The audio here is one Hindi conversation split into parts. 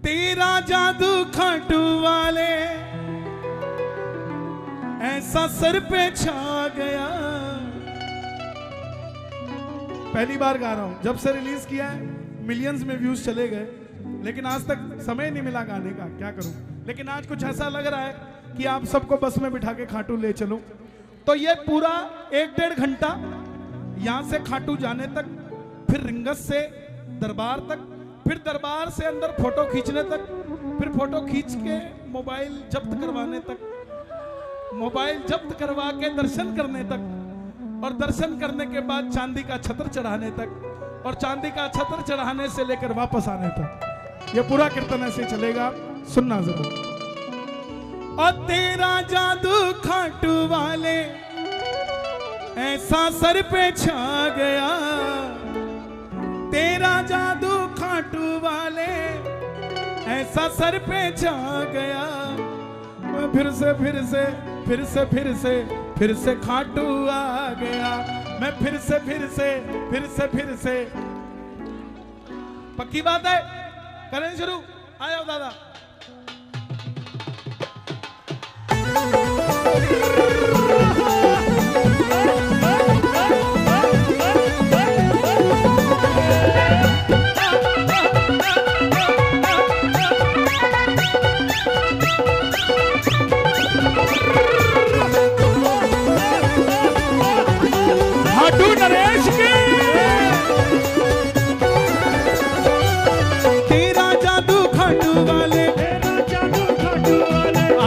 तेरा जादू खाटू वाले ऐसा सर पे छा गया। पहली बार गा रहा हूं, जब से रिलीज किया है मिलियंस में व्यूज चले गए, लेकिन आज तक समय नहीं मिला गाने का, क्या करूं। लेकिन आज कुछ ऐसा लग रहा है कि आप सबको बस में बिठा के खाटू ले चलो। तो ये पूरा 1-1.5 घंटा यहां से खाटू जाने तक, फिर रिंगस से दरबार तक, फिर दरबार से अंदर फोटो खींचने तक, फिर फोटो खींच के मोबाइल जब्त करवाने तक, मोबाइल जब्त करवा के दर्शन करने तक, और दर्शन करने के बाद चांदी का छत्र चढ़ाने तक, और चांदी का छत्र चढ़ाने से लेकर वापस आने तक ये पूरा कीर्तन ऐसे चलेगा। सुनना जरूर। और तेरा जादू खाटू वाले ऐसा सर पे छा गया, तेरा जादू खाटू वाले ऐसा सर पे छा गया। मैं फिर से खाटू आ गया। मैं फिर से पक्की बात है, करें शुरू। आ जाओ दादा।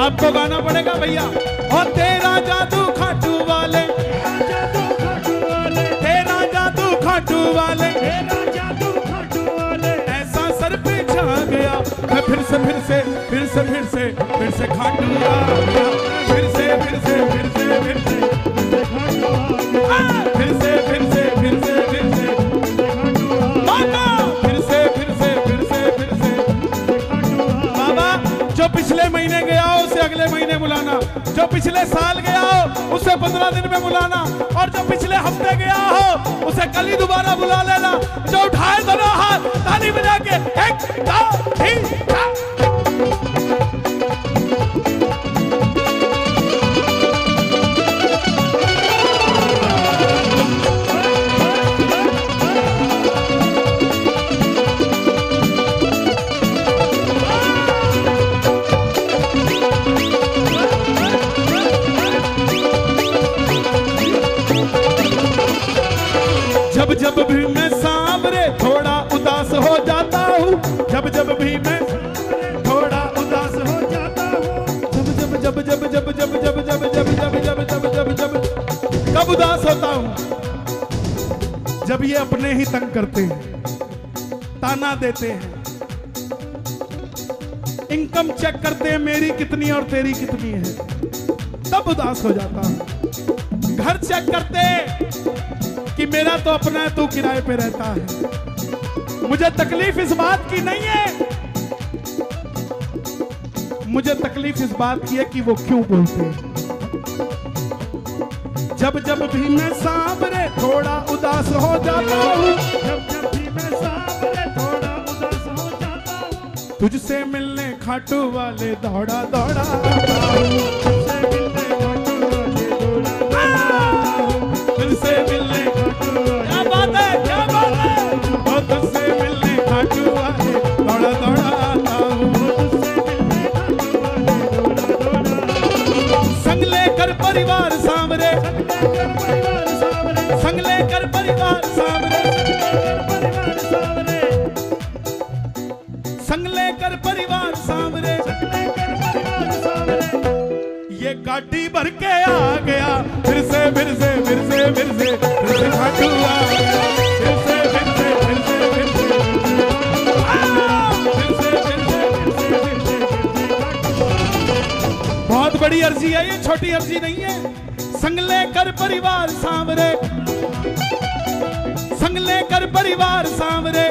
आपको गाना पड़ेगा भैया। और तेरा जादू खाटू वाले, तेरा जादू खाटू वाले ऐसा सर पे छा गया। मैं फिर से खाटू आ गया। फिर से बाबा, जो पिछले महीने गया हो उसे अगले महीने बुलाना, जो पिछले साल गया हो उसे 15 दिन में बुलाना, और जो पिछले हफ्ते गया हो उसे कल ही दोबारा बुला लेना। जो उठाए दोनों हाथ ताली बजा के 1 2 3 4। जब भी मैं सांवरे थोड़ा उदास हो जाता हूँ, जब भी मैं थोड़ा उदास हो जाता हूँ, जब कब उदास होता हूँ? जब ये अपने ही तंग करते हैं, ताना देते हैं, इनकम चेक करते हैं मेरी कितनी और तेरी कितनी है, तब उदास हो जाता हूँ। घर चेक करते कि मेरा तो अपना है, तू किराए पे रहता है। मुझे तकलीफ इस बात की नहीं है, मुझे तकलीफ इस बात की है कि वो क्यों बोलते हैं। जब भी मैं सांवरे थोड़ा उदास हो जाता हूँ, जब भी मैं सांवरे थोड़ा उदास हो जाता हूँ, तुझसे मिलने खाटू वाले दौड़ा दौड़ा तुझसे मिलने परिवार सामने, संग लेकर परिवार सामने, संग लेकर परिवार सामने, ये गाड़ी भर के आ गया। फिर से खाटू आ गया। बहुत बड़ी अर्जी है ये, छोटी अर्जी नहीं है। संग लेकर परिवार सामने, संग लेकर परिवार सामने,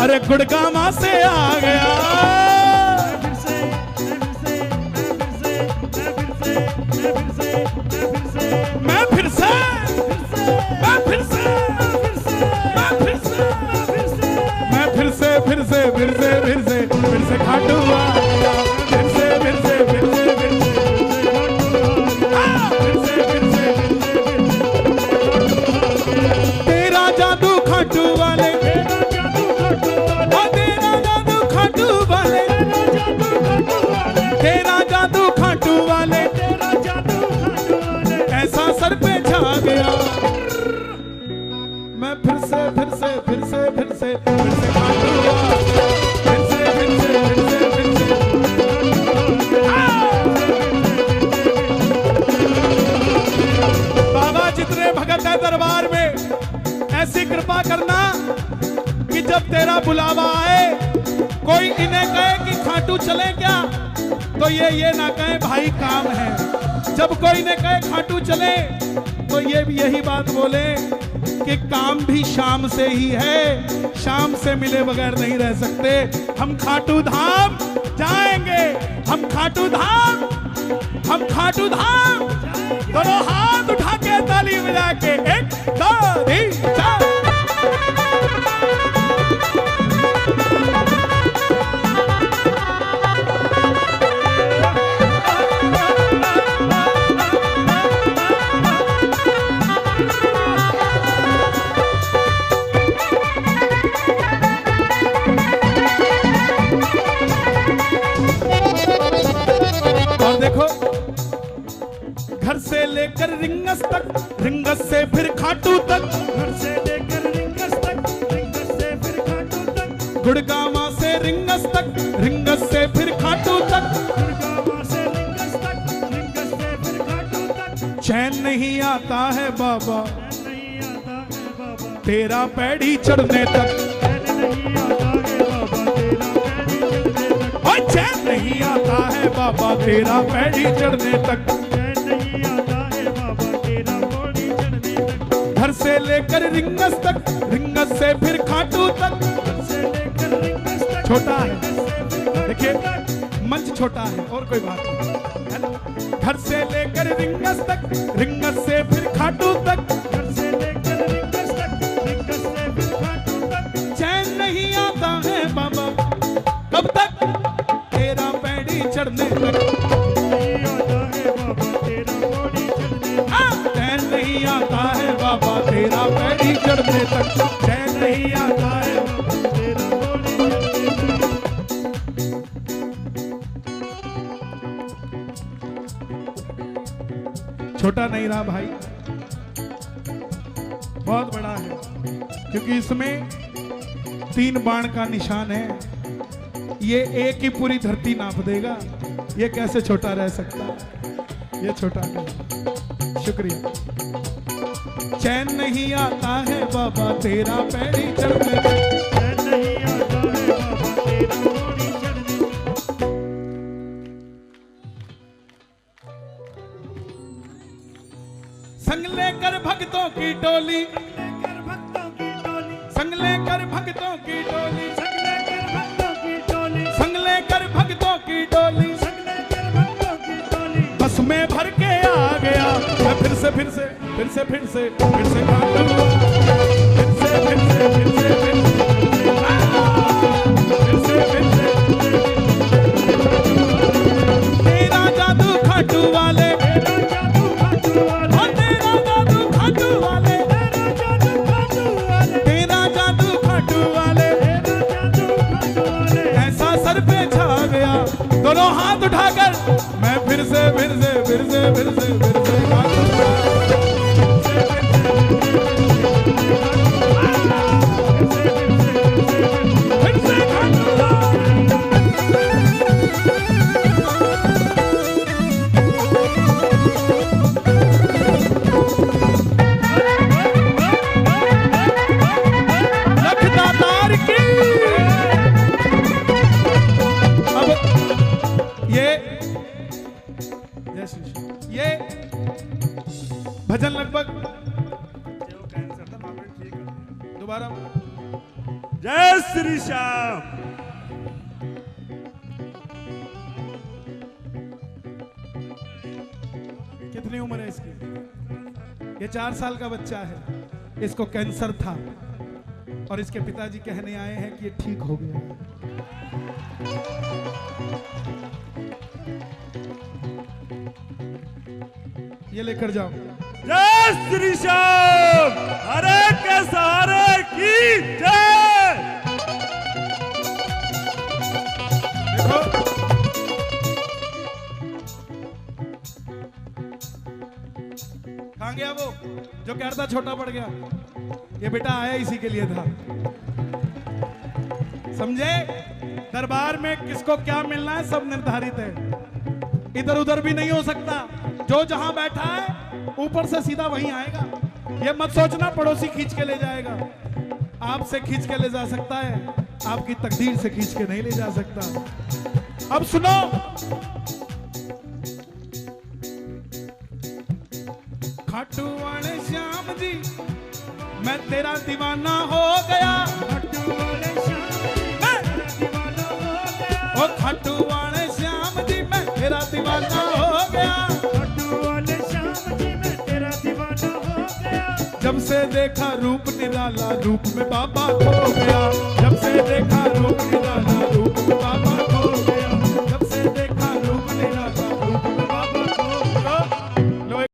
अरे गुड़गामा से आ गया। मैं फिर से मैं फिर से फिर से खाटू आ गया, फिर से तेरा जादू खाटू वाले, तेरा जादू खाटू वाले, तेरा जादू खाटू वाले, ऐसा सर पे छा गया। मैं फिर से खाटू आ गया, बाबा जितने भगत है दरबार में, ऐसी कृपा करना कि जब तेरा बुलावा आए, कोई इन्हें कहे कि खाटू चले क्या, तो ये ना कहे भाई काम है। जब कोई इन्हें कहे खाटू चले, तो ये भी यही बात बोले कि काम भी शाम से ही है, शाम से मिले बगैर नहीं रह सकते। हम खाटू धाम जाएंगे, हम खाटू धाम दोनों हाथ उठा के ताली बजा के 1 2 3 4। और देखो, घर से लेकर रिंगस तक, रिंगस से फिर खाटू तक, घर से लेकर रिंगस तक, रिंगस से फिर खाटू तक, गुड़गामा से रिंगस तक, रिंगस से फिर खाटू तक, गुड़गामा से रिंगस तक, रिंगस से फिर खाटू तक। चैन नहीं आता है बाबा, नहीं आता है बाबा तेरा पैड़ी चढ़ने तक, चैन नहीं आता है बाबा तेरा पैड़ी चढ़ने तक, और चैन नहीं आता है बाबा तेरा पैड़ी चढ़ने तक। चैन नहीं आता है बाबा तेरा पैड़ी चढ़ने तक। घर से लेकर रिंगस तक, रिंगस से फिर खाटू तक। घर से लेकर रिंगस तक, छोटा है, रिंगस से फिर खाटू देखिए तक। मंच छोटा है और कोई बात नहीं है ना। घर से लेकर रिंगस तक, रिंगस से फिर खाटू तक, घर से लेकर रिंगस तक, रिंगस से फिर खाटू तक। चैन नहीं आता है बाबा कब तक तेरा पैड़ी चढ़ने तक। नहीं आता है बाबा तेरा पैड़ी चढ़ने तक। चैन नहीं आता है बाबा तेरा पैड़ी चढ़ने तक, चैन नहीं आता है तेरा पैड़ी चढ़ने तक। छोटा नहीं रहा भाई, बहुत बड़ा है, क्योंकि इसमें 3 बाण का निशान है। ये एक ही पूरी धरती नाप देगा, ये कैसे छोटा रह सकता है? ये छोटा नहीं। शुक्रिया। चैन नहीं आता है बाबा तेरा पैड़ी चढ़ने तक, चैन नहीं आता है बाबा तेरा पैड़ी चढ़ने तक। संग लेकर भक्तों की टोली, लेकर भक्तों की टोली, संग लेकर भक्तों की टोली, संग लेकर भक्तों की टोली, संग लेकर भक्तों की टोली, संग लेकर भक्तों की टोली। बस में भर के आ गया। मैं फिर से खाटू, फिर से खाटू, तेरा जादू खाटू वाले, तेरा जादू खाटू वाले, और तेरा जादू खाटू वाले, तेरा जादू खाटू वाले, तेरा जादू खाटू वाले, तेरा जादू खाटू वाले। ऐसा सर पे छा गया। दोनों हाथ उठाकर मैं फिर से खाटू। लखदातार की। अब ये ये भजन लगभग दोबारा जय श्री श्याम। कितनी उम्र है इसकी? ये 4 साल का बच्चा है, इसको कैंसर था। और इसके पिताजी कहने आए हैं कि ये ठीक हो गया। ये लेकर जाओ। जय श्री श्याम, हरे के सहारे की जय। देखो कहां गया वो जो कह रहा था छोटा पड़ गया? ये बेटा आया इसी के लिए था, समझे? दरबार में किसको क्या मिलना है सब निर्धारित है, इधर उधर भी नहीं हो सकता। जो जहां बैठा है ऊपर से सीधा वहीं आएगा। ये मत सोचना पड़ोसी खींच के ले जाएगा। आपसे खींच के ले जा सकता है, आपकी तकदीर से खींच के नहीं ले जा सकता। अब सुनो, खाटू वाले श्याम जी मैं तेरा दीवाना हो गया। खाटू वाले श्याम जी मैं तेरा दीवाना हो गया। ओ खाटू वाले श्याम जी मैं तेरा दीवाना हो गया। खाटू वाले श्याम जी मैं तेरा दीवाना हो गया। जब से देखा रूप निराला रूप में बाबा खो गया। जब से देखा रूप निराला रूप में